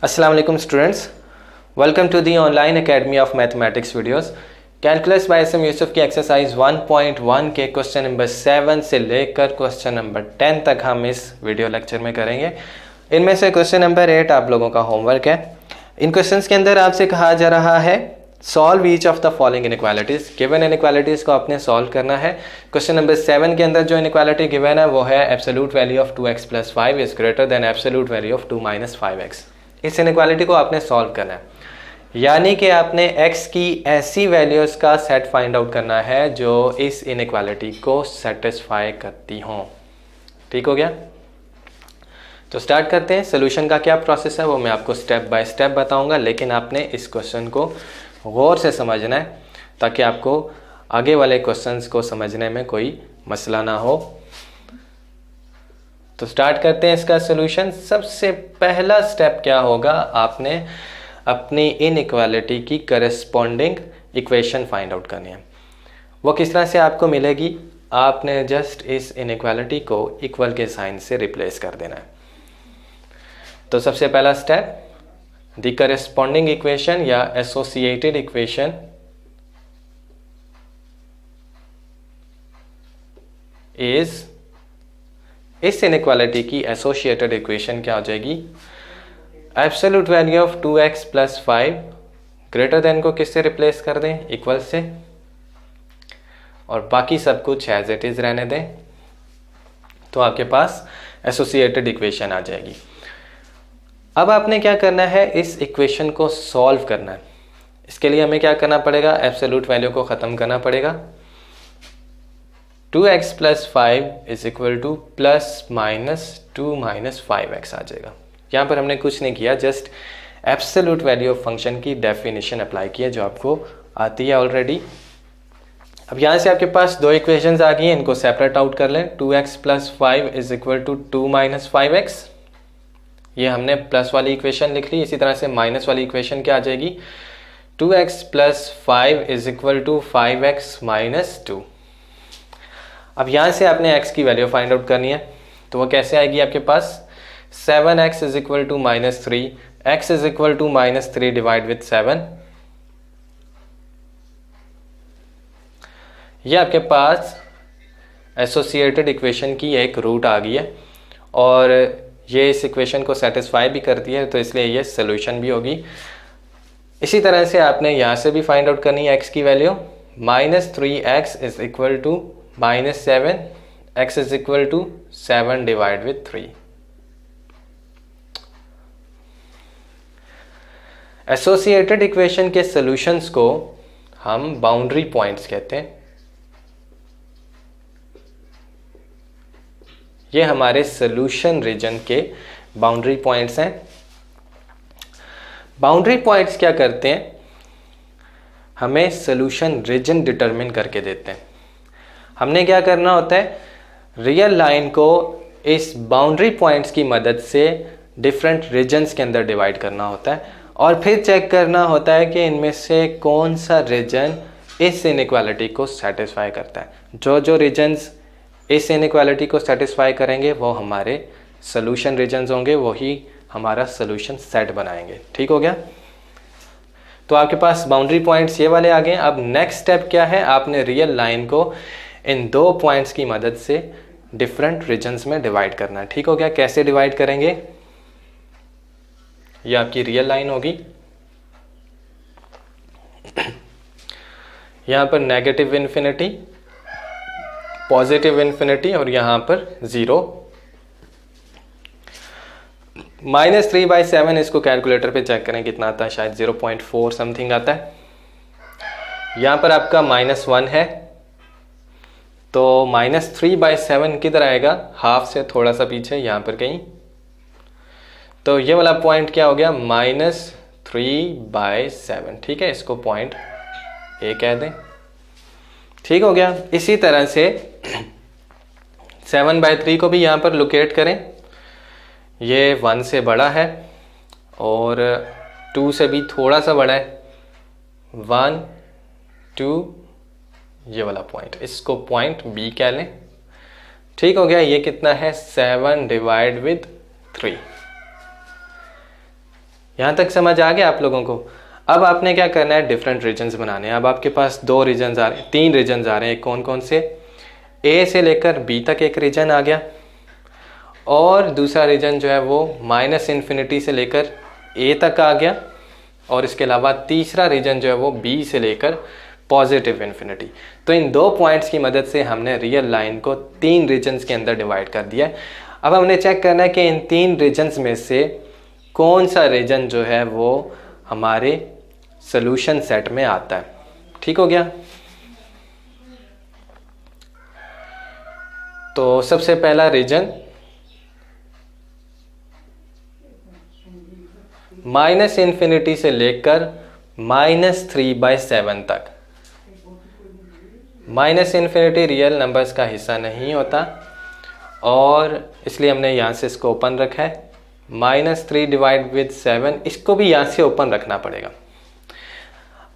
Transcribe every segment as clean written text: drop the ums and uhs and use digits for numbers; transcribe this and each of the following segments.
Assalamu alaikum students. Welcome to the online academy of mathematics videos. Calculus by S M Yusuf की exercise 1.1 के question number 7 से लेकर question number 10 तक हम इस वीडियो लेक्चर में करेंगे। इनमें से क्वेश्चन नंबर 8 आप लोगों का होमवर्क है। इन क्वेश्चंस के अंदर आपसे कहा जा रहा है solve each of the following inequalities. Given inequalities को आपने सॉल्व करना है। क्वेश्चन नंबर 7 के अंदर जो इनइक्वालिटी गिवन है वो है absolute value of 2x + 5 is greater than absolute value of 2 - 5x। इस इनइक्वालिटी को आपने सॉल्व करना है, यानी कि आपने x की ऐसी वैल्यूज का सेट फाइंड आउट करना है जो इस इनइक्वालिटी को सेटिस्फाई करती हों। ठीक हो गया? तो स्टार्ट करते हैं। सोल्यूशन का क्या प्रोसेस है वो मैं आपको स्टेप बाय स्टेप बताऊंगा, लेकिन आपने इस क्वेश्चन को गौर से समझना है ताकि आपको आगे वाले क्वेश्चंस को समझने में कोई मसला ना हो। तो स्टार्ट करते हैं इसका सोल्यूशन। सबसे पहला स्टेप क्या होगा, आपने अपनी इनइक्वालिटी की करस्पॉन्डिंग इक्वेशन फाइंड आउट करनी है। वो किस तरह से आपको मिलेगी, आपने जस्ट इस इनइक्वालिटी को इक्वल के साइन से रिप्लेस कर देना है। तो सबसे पहला स्टेप, द करस्पॉन्डिंग इक्वेशन या एसोसिएटेड इक्वेशन इज, इस इनइक्वालिटी की एसोसिएटेड इक्वेशन क्या हो जाएगी, absolute value of 2x + 5 greater then को किससे रिप्लेस कर दें, इक्वल से, और बाकी सब कुछ एज इट इज रहने दें। तो आपके पास एसोसिएटेड इक्वेशन आ जाएगी। अब आपने क्या करना है, इस इक्वेशन को सॉल्व करना है। इसके लिए हमें क्या करना पड़ेगा, एब्सोल्यूट वैल्यू को ख़त्म करना पड़ेगा। 2x + 5 is equal to ±2 - 5x आ जाएगा। यहाँ पर हमने कुछ नहीं किया, just absolute value of function की डेफिनेशन अप्लाई की है जो आपको आती है ऑलरेडी। अब यहाँ से आपके पास दो इक्वेशंस आ गई हैं, इनको सेपरेट आउट कर लें। 2x + 5 is equal to 2 - 5x, ये हमने प्लस वाली इक्वेशन लिख ली। इसी तरह से माइनस वाली इक्वेशन क्या आ जाएगी, 2x + 5 is equal to 5x - 2। अब यहाँ से आपने x की वैल्यू फाइंड आउट करनी है, तो वो कैसे आएगी आपके पास, 7x is equal to -3, x is equal to -3 divide with 7। ये आपके पास एसोसिएटेड इक्वेशन की एक रूट आ गई है और ये इस इक्वेशन को सेटिस्फाई भी करती है, तो इसलिए ये सोल्यूशन भी होगी। इसी तरह से आपने यहाँ से भी फाइंड आउट करनी है x की value. -3x is equal to -7, x is equal to 7 divide with 3। Associated equation के सॉल्यूशंस को हम बाउंड्री पॉइंट्स कहते हैं। ये हमारे सॉल्यूशन रीजन के बाउंड्री पॉइंट्स हैं। बाउंड्री पॉइंट्स क्या करते हैं, हमें सॉल्यूशन रीजन डिटरमिन करके देते हैं। हमने क्या करना होता है, रियल लाइन को इस बाउंड्री पॉइंट्स की मदद से डिफरेंट रीजन्स के अंदर डिवाइड करना होता है और फिर चेक करना होता है कि इनमें से कौन सा रीजन इस इनइक्वालिटी को सेटिस्फाई करता है। जो रीजन्स इस इनइक्वालिटी को सेटिस्फाई करेंगे वो हमारे सॉल्यूशन रीजन्स होंगे, वही हमारा सॉल्यूशन सेट बनाएंगे। ठीक हो गया? तो आपके पास बाउंड्री पॉइंट्स ये वाले आ गए। अब नेक्स्ट स्टेप क्या है, आपने रियल लाइन को इन दो पॉइंट्स की मदद से डिफरेंट रीजन्स में डिवाइड करना है। ठीक हो गया? कैसे डिवाइड करेंगे, ये आपकी रियल लाइन होगी। यहाँ पर नेगेटिव इन्फिनिटी, पॉजिटिव इन्फिनिटी और यहाँ पर 0। -3/7 इसको कैलकुलेटर पे चेक करें कितना आता है, शायद 0.4 समथिंग आता है। यहाँ पर आपका -1 है, तो -3/7 किधर आएगा, हाफ से थोड़ा सा पीछे यहाँ पर कहीं। तो ये वाला पॉइंट क्या हो गया, -3/7। ठीक है, इसको पॉइंट A कह दें। ठीक हो गया? इसी तरह से 7/3 को भी यहाँ पर लोकेट करें। ये 1 से बड़ा है और 2 से भी थोड़ा सा बड़ा है। 1, 2, ये वाला पॉइंट, इसको पॉइंट B कह लें। ठीक हो गया? ये कितना है, 7 डिवाइड विद 3। यहाँ तक समझ आ गया आप लोगों को। अब आपने क्या करना है, डिफरेंट रीजन्स बनाने हैं। अब आपके पास 2 रीजन्स आ रहे हैं, 3 रीजन्स आ रहे हैं। कौन कौन से? ए से लेकर बी तक एक रीजन आ गया, और दूसरा रीजन जो है वो -इन्फिनिटी से लेकर ए तक आ गया, और इसके अलावा तीसरा रीजन जो है वो बी से लेकर पॉजिटिव इन्फिनिटी। तो इन 2 पॉइंट्स की मदद से हमने रियल लाइन को 3 रीजन्स के अंदर डिवाइड कर दिया है। अब हमने चेक करना है कि इन 3 रीजन्स में से कौन सा रीजन जो है वो हमारे सॉल्यूशन सेट में आता है। ठीक हो गया। तो सबसे पहला रीजन -इन्फिनिटी से लेकर -3/7 तक। -इन्फिनिटी रियल नंबर्स का हिस्सा नहीं होता, और इसलिए हमने यहाँ से इसको ओपन रखा है। -3 डिवाइड विद 7, इसको भी यहाँ से ओपन रखना पड़ेगा।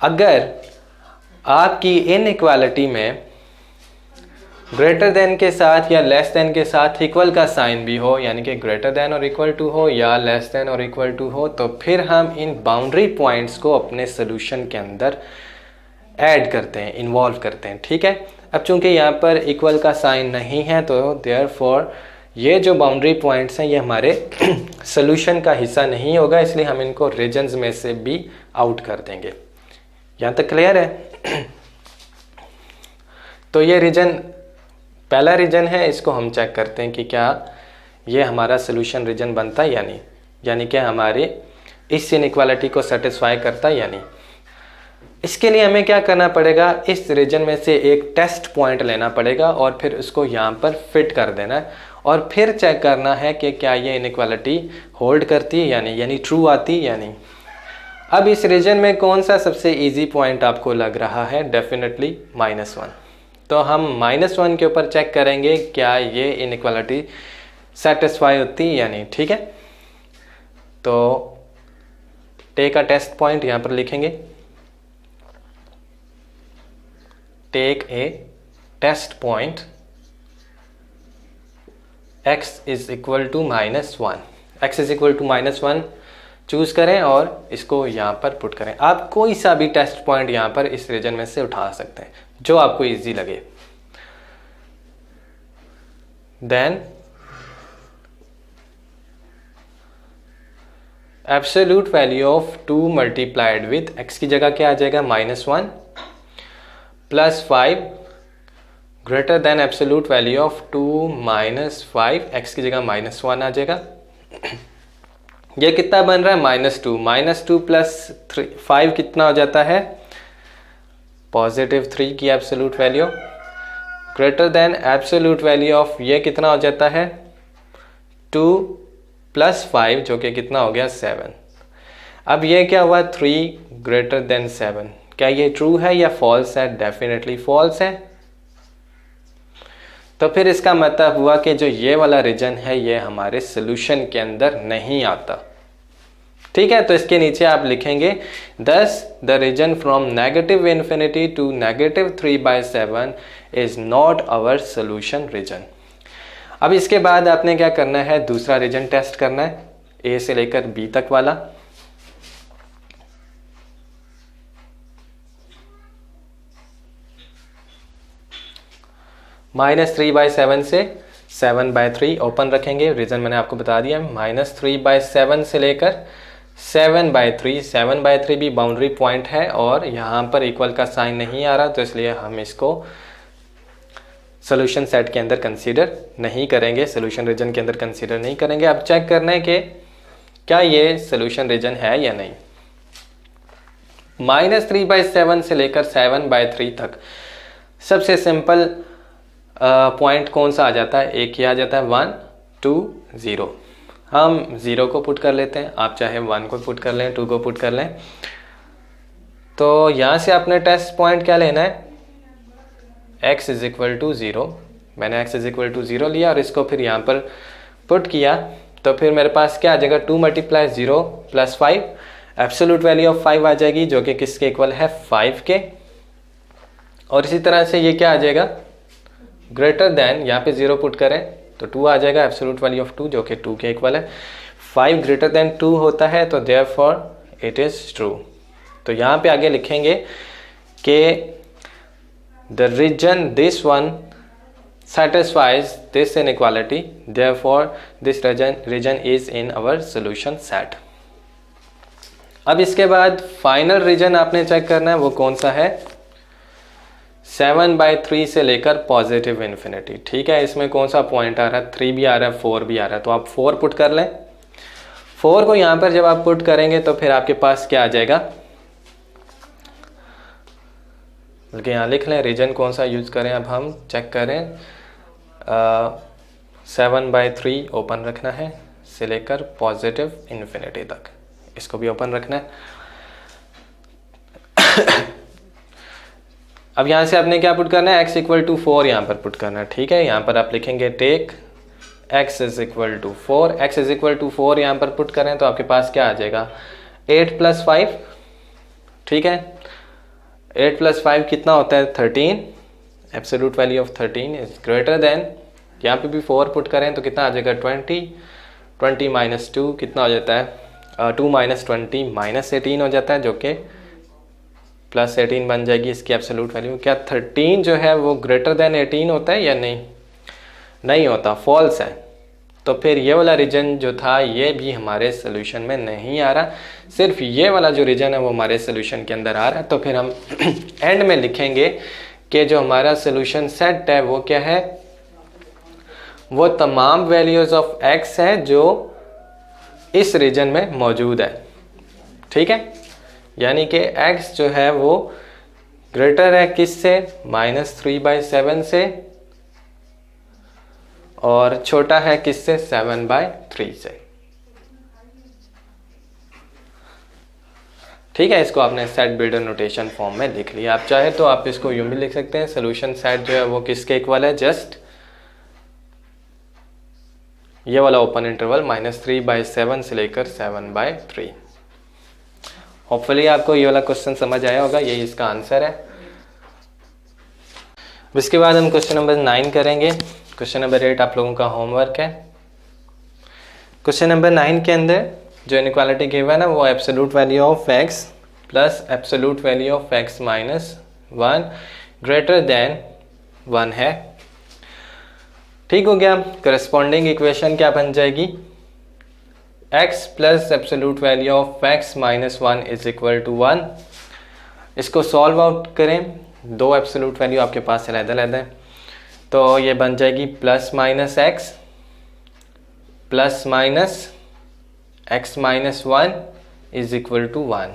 अगर आपकी इनइक्वालिटी में ग्रेटर देन के साथ या लेस देन के साथ इक्वल का साइन भी हो, यानी कि ग्रेटर देन और इक्वल टू हो या लेस देन और इक्वल टू हो, तो फिर हम इन बाउंड्री पॉइंट्स को अपने सोल्यूशन के अंदर ऐड करते हैं, इन्वॉल्व करते हैं। ठीक है। अब चूंकि यहाँ पर इक्वल का साइन नहीं है, तो देयरफॉर ये जो बाउंड्री पॉइंट्स हैं ये हमारे सोल्यूशन का हिस्सा नहीं होगा, इसलिए हम इनको रीजन्स में से भी आउट कर देंगे। यहाँ तक क्लियर है? तो ये रीजन पहला रीजन है, इसको हम चेक करते हैं कि क्या ये हमारा सोल्यूशन रीजन बनता है या नहीं, यानी कि हमारे इस इनइक्वालिटी को सेटिस्फाई करता है या नहीं। इसके लिए हमें क्या करना पड़ेगा, इस रीजन में से एक टेस्ट पॉइंट लेना पड़ेगा और फिर उसको यहाँ पर फिट कर देना है, और फिर चेक करना है कि क्या ये इनइक्वालिटी होल्ड करती है यानी ट्रू आती है या नहीं। अब इस रीजन में कौन सा सबसे इजी पॉइंट आपको लग रहा है? डेफिनेटली -1। तो हम -1 के ऊपर चेक करेंगे क्या ये इनइक्वालिटी सेटिस्फाई होती है या नहीं। ठीक है। तो टेक अ टेस्ट पॉइंट यहाँ पर लिखेंगे, take a test point x is equal to -1। x is equal to -1 choose करें और इसको यहाँ पर पुट करें। आप कोई सा भी टेस्ट पॉइंट यहाँ पर इस रीजन में से उठा सकते हैं जो आपको इजी लगे। Then absolute value of 2 multiplied with x की जगह क्या आ जाएगा? -1 plus 5 greater than absolute value of 2 -5, x की जगह -1 आ जाएगा। ये कितना बन रहा है? -2। -2 प्लस 5 कितना हो जाता है? +3 की absolute value, greater than absolute value of ये कितना हो जाता है? 2 + 5 जो कि कितना हो गया? 7। अब ये क्या हुआ? 3 ग्रेटर देन 7। क्या ये ट्रू है या फॉल्स है? डेफिनेटली फॉल्स है। तो फिर इसका मतलब हुआ कि जो ये वाला रीजन है ये हमारे सोल्यूशन के अंदर नहीं आता। ठीक है। तो इसके नीचे आप लिखेंगे thus the region from -infinity to -3/7 is not our solution region। अब इसके बाद आपने क्या करना है? दूसरा रीजन टेस्ट करना है, ए से लेकर बी तक वाला। -3/7 से 7/3 ओपन रखेंगे। रीजन मैंने आपको बता दिया, -3/7 से लेकर 7/3। 7/3 भी बाउंड्री पॉइंट है और यहाँ पर इक्वल का साइन नहीं आ रहा, तो इसलिए हम इसको सोल्यूशन सेट के अंदर कंसीडर नहीं करेंगे, सोल्यूशन रीजन के अंदर कंसीडर नहीं करेंगे। अब चेक करना है कि क्या ये सोल्यूशन रीजन है या नहीं। -3/7 से लेकर 7/3 तक सबसे सिंपल पॉइंट कौन सा आ जाता है? एक ही आ जाता है, 1 2 0। हम 0 को पुट कर लेते हैं, आप चाहे 1 को पुट कर लें, 2 को पुट कर लें। तो यहाँ से आपने टेस्ट पॉइंट क्या लेना है? x is equal to 0। मैंने x इज इक्वल टू 0 लिया और इसको फिर यहाँ पर पुट किया, तो फिर मेरे पास क्या आ जाएगा? 2 × 0 + 5, एब्सोल्यूट वैल्यू ऑफ 5 आ जाएगी जो कि किसके इक्वल है? 5 के। और इसी तरह से ये क्या आ जाएगा? ग्रेटर देन, यहाँ पे 0 पुट करें तो 2 आ जाएगा, एब्सोल्यूट वैल्यू ऑफ 2 जो कि 2 के इक्वल है। 5 ग्रेटर देन 2 होता है, तो देयरफॉर इट इज़ ट्रू। तो यहाँ पे आगे लिखेंगे कि the region this one satisfies this inequality, therefore this region is in our solution set। अब इसके बाद फाइनल रीजन आपने चेक करना है, वो कौन सा है, 7/3 से लेकर पॉजिटिव इन्फिनिटी। ठीक है, इसमें कौन सा पॉइंट आ रहा है, 3 भी आ रहा है, 4 भी आ रहा है, तो आप 4 पुट कर लें। 4 को यहाँ पर जब आप पुट करेंगे तो फिर आपके पास क्या आ जाएगा, बल्कि यहाँ लिख लें रीजन कौन सा यूज करें। अब हम चेक करें, 7/3 ओपन रखना है से लेकर पॉजिटिव इन्फिनिटी तक, इसको भी ओपन रखना है। अब यहाँ से आपने क्या पुट करना है, x = 4 यहाँ पर पुट करना है। ठीक है, यहाँ पर आप लिखेंगे टेक x = 4, x = 4 यहाँ पर पुट करें तो आपके पास क्या आ जाएगा, 8 + 5। ठीक है, 8 + 5 कितना होता है, 13। Absolute value of 13 is greater then, यहाँ पे भी 4 पुट करें तो कितना आ जाएगा, 20। 20 - 2 कितना हो जाता है, 2 - 20 -18 हो जाता है, जो कि +18 बन जाएगी इसकी एब्सोल्यूट वैल्यू। क्या 13 जो है वो ग्रेटर देन 18 होता है या नहीं होता, फॉल्स है। तो फिर ये वाला रीजन जो था ये भी हमारे सोल्यूशन में नहीं आ रहा, सिर्फ ये वाला जो रीजन है वो हमारे सोल्यूशन के अंदर आ रहा है। तो फिर हम एंड में लिखेंगे कि जो हमारा सोल्यूशन सेट है वो क्या है, वो तमाम वैल्यूज ऑफ x है जो इस रीजन में मौजूद है। ठीक है, यानी कि x जो है वो ग्रेटर है किससे, -3/7 से, और छोटा है किससे, 7/3 से। ठीक है, इसको आपने सेट बिल्डर नोटेशन फॉर्म में लिख लिया। आप चाहे तो आप इसको यूं भी लिख सकते हैं, सोल्यूशन सेट जो है वो किसके इक्वल है, जस्ट ये वाला ओपन इंटरवल -3/7 से लेकर 7/3। होपफुली आपको ये वाला क्वेश्चन समझ आया होगा, यही इसका आंसर है। इसके बाद हम क्वेश्चन नंबर 9 करेंगे। क्वेश्चन नंबर 8 आप लोगों का होमवर्क है। क्वेश्चन नंबर 9 के अंदर जो इनइक्वालिटी गिवन है वो absolute value of x plus absolute value of x - 1 greater than 1 है। ठीक हो गया, करस्पॉन्डिंग इक्वेशन क्या बन जाएगी, x plus absolute value of x - 1 = 1। इसको सॉल्व आउट करें, दो एब्सोल्यूट वैल्यू आपके पास अलग-अलग है, तो ये बन जाएगी +- x प्लस माइनस x - 1 = 1।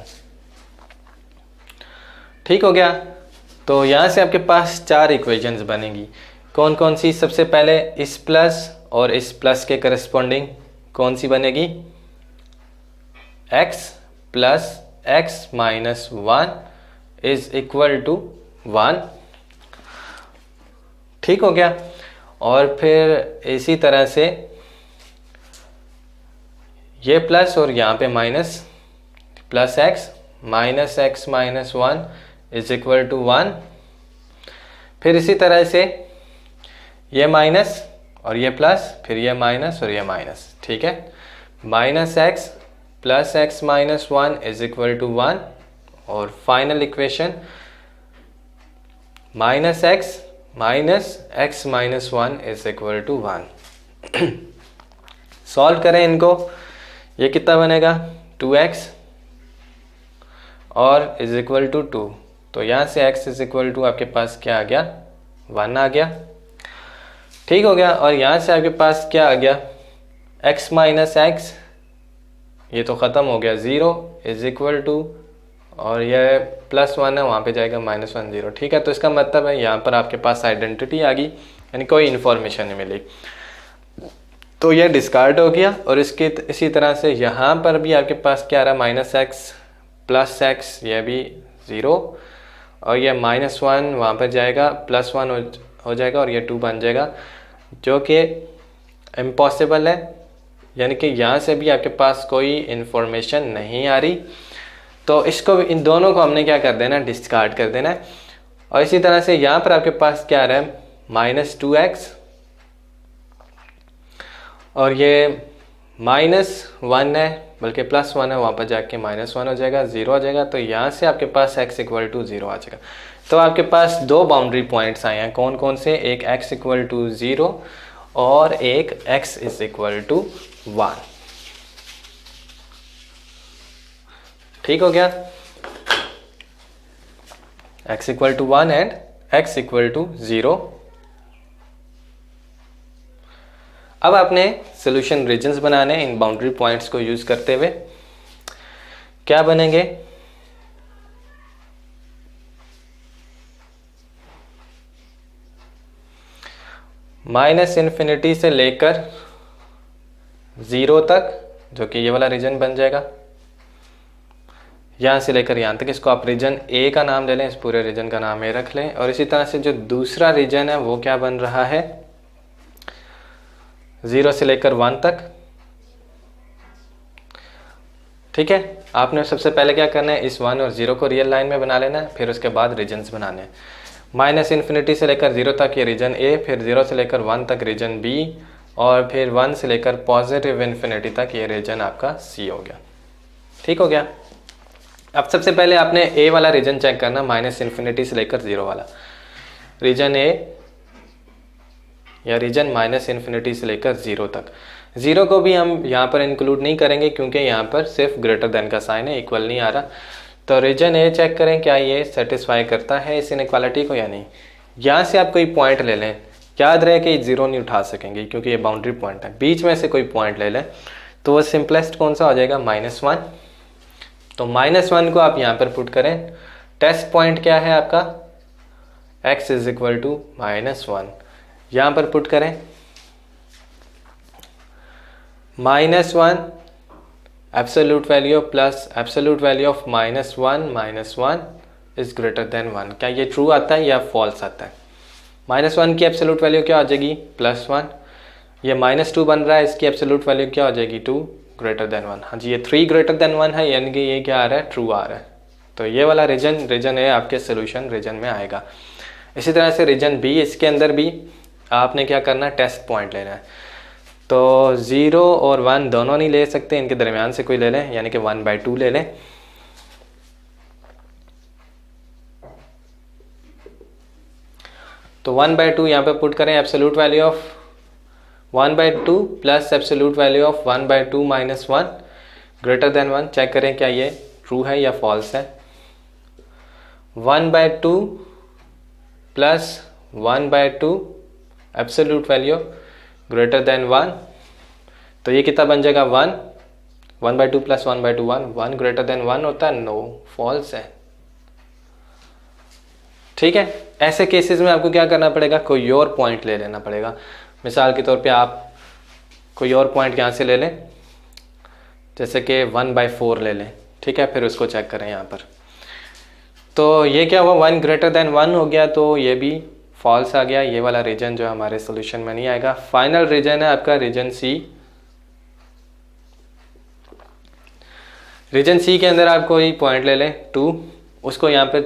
ठीक हो गया, तो यहाँ से आपके पास 4 इक्वेशंस बनेंगी। कौन कौन सी, सबसे पहले इस प्लस और इस प्लस के करस्पॉन्डिंग कौन सी बनेगी, x प्लस x - 1 = 1। ठीक हो गया, और फिर इसी तरह से ये प्लस और यहाँ पे माइनस, प्लस x - 1 = 1। फिर इसी तरह से ये माइनस और ये प्लस, फिर ये माइनस और ये माइनस। ठीक है, -x प्लस x - 1 = 1, और final equation -x minus x - 1 = 1। Solve करें इनको, ये कितना बनेगा, 2x और = 2। तो यहाँ से x = आपके पास क्या आ गया, 1 आ गया। ठीक हो गया, और यहाँ से आपके पास क्या आ गया, x - x, ये तो ख़त्म हो गया, 0 = और ये +1 है, वहाँ पे जाएगा -1 0। ठीक है, तो इसका मतलब है यहाँ पर आपके पास आइडेंटिटी आ गई, यानी कोई इन्फॉर्मेशन नहीं मिली, तो ये डिस्कार्ड हो गया। और इसके इसी तरह से यहाँ पर भी आपके पास क्या आ रहा है, -x प्लस x, ये भी 0, और ये -1 वहाँ पर जाएगा, +1 हो जाएगा, और ये 2 बन जाएगा, जो कि इम्पॉसिबल है, यानी कि यहाँ से भी आपके पास कोई इन्फॉर्मेशन नहीं आ रही। तो इसको, इन दोनों को हमने क्या कर देना, डिस्कार्ड कर देना है। और इसी तरह से यहाँ पर आपके पास क्या आ रहा है, -2x, और ये -1 है, बल्कि +1 है, वहाँ पर जाके -1 हो जाएगा, 0 हो जाएगा। तो यहाँ से आपके पास x = 0 आ जाएगा। तो आपके पास दो बाउंड्री पॉइंट्स आए हैं, कौन कौन से, एक x = 0 और एक x = 1। ठीक हो गया, x = 1 एंड x = 0। अब आपने सॉल्यूशन रीजन्स बनाने इन बाउंड्री पॉइंट्स को यूज करते हुए। क्या बनेंगे, -∞ से लेकर 0 तक, जो कि ये वाला रीजन बन जाएगा। यहाँ से लेकर यहाँ तक, इसको आप रीजन ए का नाम ले लें, इस पूरे रीजन का नाम ए रख लें। और इसी तरह से जो दूसरा रीजन है वो क्या बन रहा है, 0 से लेकर 1 तक। ठीक है, आपने सबसे पहले क्या करना है, इस 1 और 0 को रियल लाइन में बना लेना है, फिर उसके बाद रीजन्स बनाने हैं। -∞ से लेकर 0 तक ये रीजन ए, फिर 0 से लेकर 1 तक रीजन बी, और फिर 1 से लेकर +∞ तक ये रीजन आपका सी हो गया। ठीक हो गया। अब सबसे पहले आपने ए वाला रीजन चेक करना, -∞ से लेकर 0 वाला रीजन ए, या रीजन -∞ से लेकर 0 तक। 0 को भी हम यहाँ पर इंक्लूड नहीं करेंगे क्योंकि यहाँ पर सिर्फ ग्रेटर देन का साइन है, इक्वल नहीं आ रहा। तो रीजन ए चेक करें क्या ये सेटिस्फाई करता है इस इनइक्वालिटी को या नहीं। यहाँ से आप कोई पॉइंट ले लें, याद रहे कि 0 नहीं उठा सकेंगे क्योंकि ये बाउंड्री पॉइंट है। बीच में से कोई पॉइंट ले लें तो वो सिंपलेस्ट कौन सा हो जाएगा, -1। तो -1 को आप यहाँ पर पुट करें। टेस्ट पॉइंट क्या है आपका, x = -1, यहाँ पर पुट करें। -1 absolute value plus absolute value of -1 is greater than 1। क्या ये ट्रू आता है या फॉल्स आता है? -1 की एब्सोल्यूट वैल्यू क्या हो जाएगी, +1। ये -2 बन रहा है, इसकी एब्सोल्यूट वैल्यू क्या हो जाएगी, 2 ग्रेटर देन 1। हाँ जी, ये 3 ग्रेटर देन 1 है, यानी कि ये क्या आ रहा है, ट्रू आ रहा है। तो ये वाला रीजन है आपके सोल्यूशन रीजन में आएगा। इसी तरह से रीजन बी, इसके अंदर भी आपने क्या करना है, टेस्ट पॉइंट लेना है। तो 0 और 1 दोनों नहीं ले सकते, इनके दरमियान से कोई ले लें, यानी कि 1/2 ले लें। तो 1/2 यहाँ पे पुट करें। Absolute value of 1/2 plus absolute value of 1/2 - 1 greater than 1। Check करें क्या ये ट्रू है या फॉल्स है। 1/2 plus 1/2 absolute value greater than 1, तो ये कितना बन जाएगा, 1। 1/2 प्लस 1/2 1 ग्रेटर देन 1 होता है, नो, फॉल्स है। ठीक है, ऐसे केसेस में आपको क्या करना पड़ेगा, कोई और पॉइंट ले लेना पड़ेगा। मिसाल के तौर पे आप कोई और पॉइंट यहाँ से ले लें, जैसे कि 1/4 ले लें। ठीक है, फिर उसको चेक करें यहाँ पर। तो ये क्या हुआ, 1 ग्रेटर देन 1 हो गया, तो ये भी फॉल्स आ गया। ये वाला रीजन जो हमारे सोल्यूशन में नहीं आएगा। फाइनल रीजन है आपका रीजन सी। रीजन सी के अंदर आप कोई पॉइंट ले लें 2, उसको यहाँ पे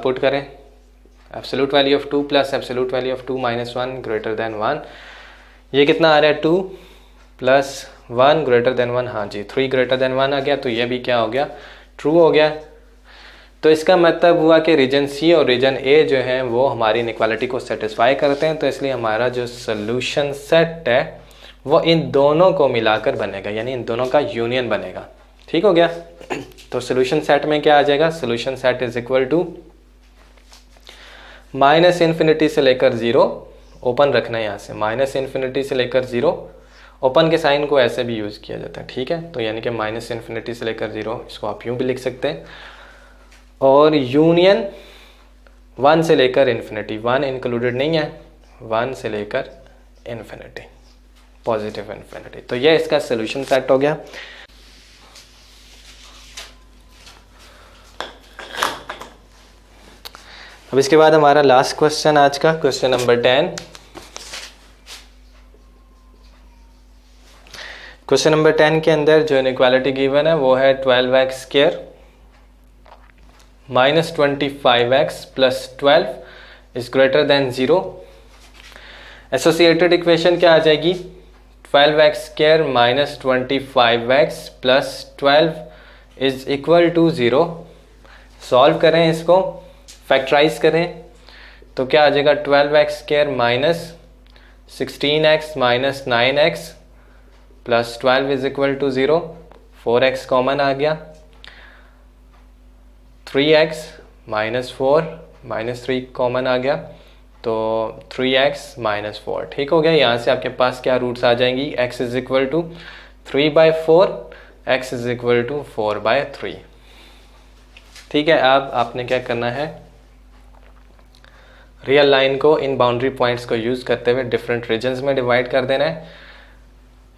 पुट करें। Absolute value of 2 plus absolute value of 2 - 1 greater than 1। ये कितना आ रहा है, 2 प्लस 1 ग्रेटर देन 1। हाँ जी, 3 ग्रेटर देन 1 आ गया, तो ये भी क्या हो गया, ट्रू हो गया। तो इसका मतलब हुआ कि रीजन सी और रीजन ए जो है वो हमारी इनइक्वालिटी को सेटिस्फाई करते हैं। तो इसलिए हमारा जो सोल्यूशन सेट है वो इन दोनों को मिलाकर बनेगा, यानी इन दोनों का यूनियन बनेगा। ठीक हो गया। तो सोल्यूशन सेट में क्या आ जाएगा, solution set is equal to -∞ से लेकर 0, ओपन रखना है यहाँ से, -∞ से लेकर 0। ओपन के साइन को ऐसे भी यूज़ किया जाता है। ठीक है, तो यानी कि -∞ से लेकर 0, इसको आप यूँ भी लिख सकते हैं। और यूनियन 1 से लेकर इन्फिनिटी, 1 इंक्लूडेड नहीं है, 1 से लेकर इन्फिनिटी, पॉजिटिव इन्फिनिटी। तो ये इसका सोल्यूशन सेट हो गया। अब इसके बाद हमारा लास्ट क्वेश्चन आज का, क्वेश्चन नंबर 10। क्वेश्चन नंबर 10 के अंदर जो इनइक्वालिटी गिवन है वो है 12x² -25x + 12 is greater than 0। Associated equation क्या आ जाएगी, 12x² minus 25x plus 12 is equal to 0। Solve करें, इसको फैक्टराइज करें तो क्या आ जाएगा 12x² minus 16x minus 9x plus 12 is equal to 0। 4x common आ गया। 3x माइनस 4 माइनस 3 कॉमन आ गया तो 3x माइनस 4। ठीक हो गया। यहाँ से आपके पास क्या रूट्स आ जाएंगी, x is equal to 3/4, x is equal to 4/3। ठीक है। अब आपने क्या करना है, रियल लाइन को इन बाउंड्री पॉइंट्स को यूज करते हुए डिफरेंट रीजन्स में डिवाइड कर देना है।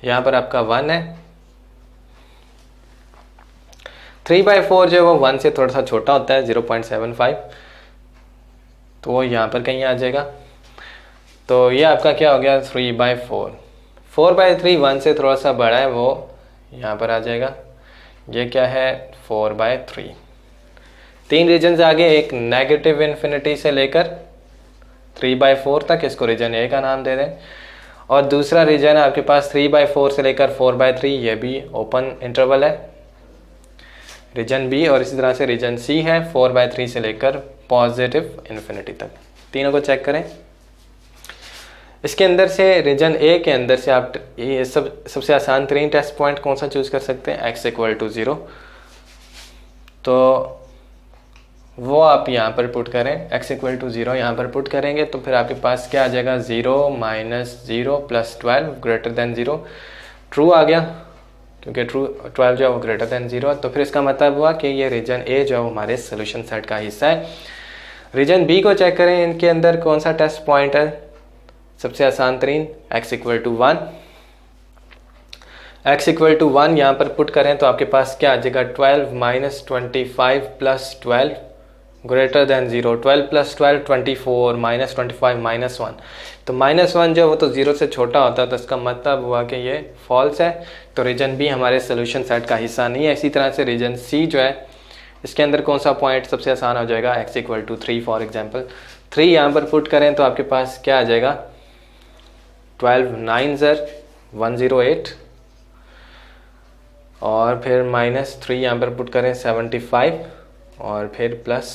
यहाँ पर आपका 1 है, 3/4 जो है वो 1 से थोड़ा सा छोटा होता है 0.75, तो वो यहाँ पर कहीं आ जाएगा। तो ये आपका क्या हो गया 3/4। 4/3 1 से थोड़ा सा बड़ा है, वो यहाँ पर आ जाएगा। ये क्या है 4/3। 3 रीजन्स आगे, एक नेगेटिव इन्फिनिटी से लेकर 3/4 तक, इसको रीजन ए का नाम दे दें। और दूसरा रीजन है आपके पास 3/4 से लेकर 4/3, ये भी ओपन इंटरवल है, रीजन बी। और इसी तरह से रीजन सी है 4/3 से लेकर पॉजिटिव इन्फिनिटी तक। तीनों को चेक करें। इसके अंदर से रीजन ए के अंदर से आप ये सबसे आसान 3 टेस्ट पॉइंट कौन सा चूज कर सकते हैं, x इक्वल टू 0, तो वो आप यहाँ पर पुट करें। x इक्वल टू 0 यहाँ पर पुट करेंगे तो फिर आपके पास क्या आ जाएगा 0 minus 0 plus 12 greater than 0। True आ गया क्योंकि ट्रू 12 जो है वो ग्रेटर देन 0, तो फिर इसका मतलब हुआ कि ये रीजन ए जो है वो हमारे सोल्यूशन सेट का हिस्सा है। रीजन बी को चेक करें, इनके अंदर कौन सा टेस्ट पॉइंट है, सबसे आसान 3, x equal to 1। x equal to 1 यहाँ पर पुट करें तो आपके पास क्या आ जाएगा 12 minus 25 plus 12 greater than 0। 12 plus 12 24 minus 25 minus 1, तो माइनस 1 जो है वो तो 0 से छोटा होता है, तो इसका मतलब हुआ कि ये फॉल्स है, तो रीजन बी हमारे सोल्यूशन सेट का हिस्सा नहीं है। इसी तरह से रीजन सी जो है, इसके अंदर कौन सा पॉइंट सबसे आसान हो जाएगा, x equal to 3 for example. 3 यहाँ पर पुट करें तो आपके पास क्या आ जाएगा 12 9 ज़र 108, और फिर माइनस 3 यहाँ पर पुट करें 75, और फिर प्लस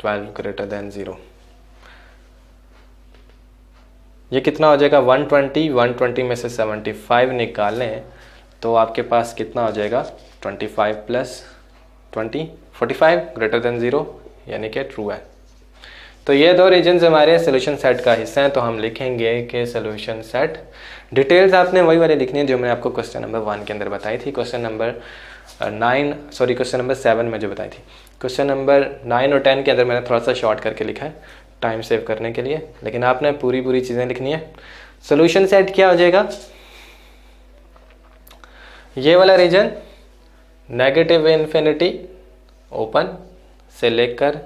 12 ग्रेटर देन 0। ये कितना हो जाएगा 120। 120 में से 75 निकालें तो आपके पास कितना हो जाएगा 25 प्लस 20 45 ग्रेटर देन 0, यानी कि ट्रू है। तो ये दो रीजन्स हमारे सोल्यूशन सेट का हिस्सा हैं, तो हम लिखेंगे कि सोल्यूशन सेट, डिटेल्स आपने वही वाले लिखनी है जो मैंने आपको क्वेश्चन नंबर 1 के अंदर बताई थी, क्वेश्चन नंबर 7 में जो बताई थी। क्वेश्चन नंबर 9 और 10 के अंदर मैंने थोड़ा सा शॉर्ट करके लिखा है टाइम सेव करने के लिए, लेकिन आपने पूरी चीज़ें लिखनी है। सोल्यूशन सेट क्या हो जाएगा, ये वाला रीजन नेगेटिव इन्फिनिटी ओपन से लेकर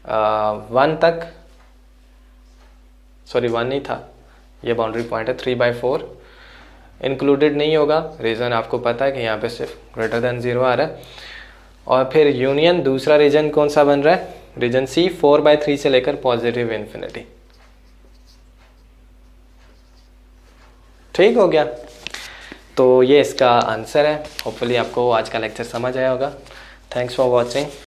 1 तक, सॉरी 1 नहीं था, ये बाउंड्री पॉइंट है 3/4 इंक्लूडेड नहीं होगा, रीज़न आपको पता है कि यहाँ पे सिर्फ ग्रेटर देन 0 आ रहा है। और फिर यूनियन दूसरा रीजन कौन सा बन रहा है, रीजन सी 4/3 से लेकर पॉजिटिव इन्फिनिटी। ठीक हो गया, तो ये इसका आंसर है। होपफुली आपको आज का लेक्चर समझ आया होगा। Thanks for watching.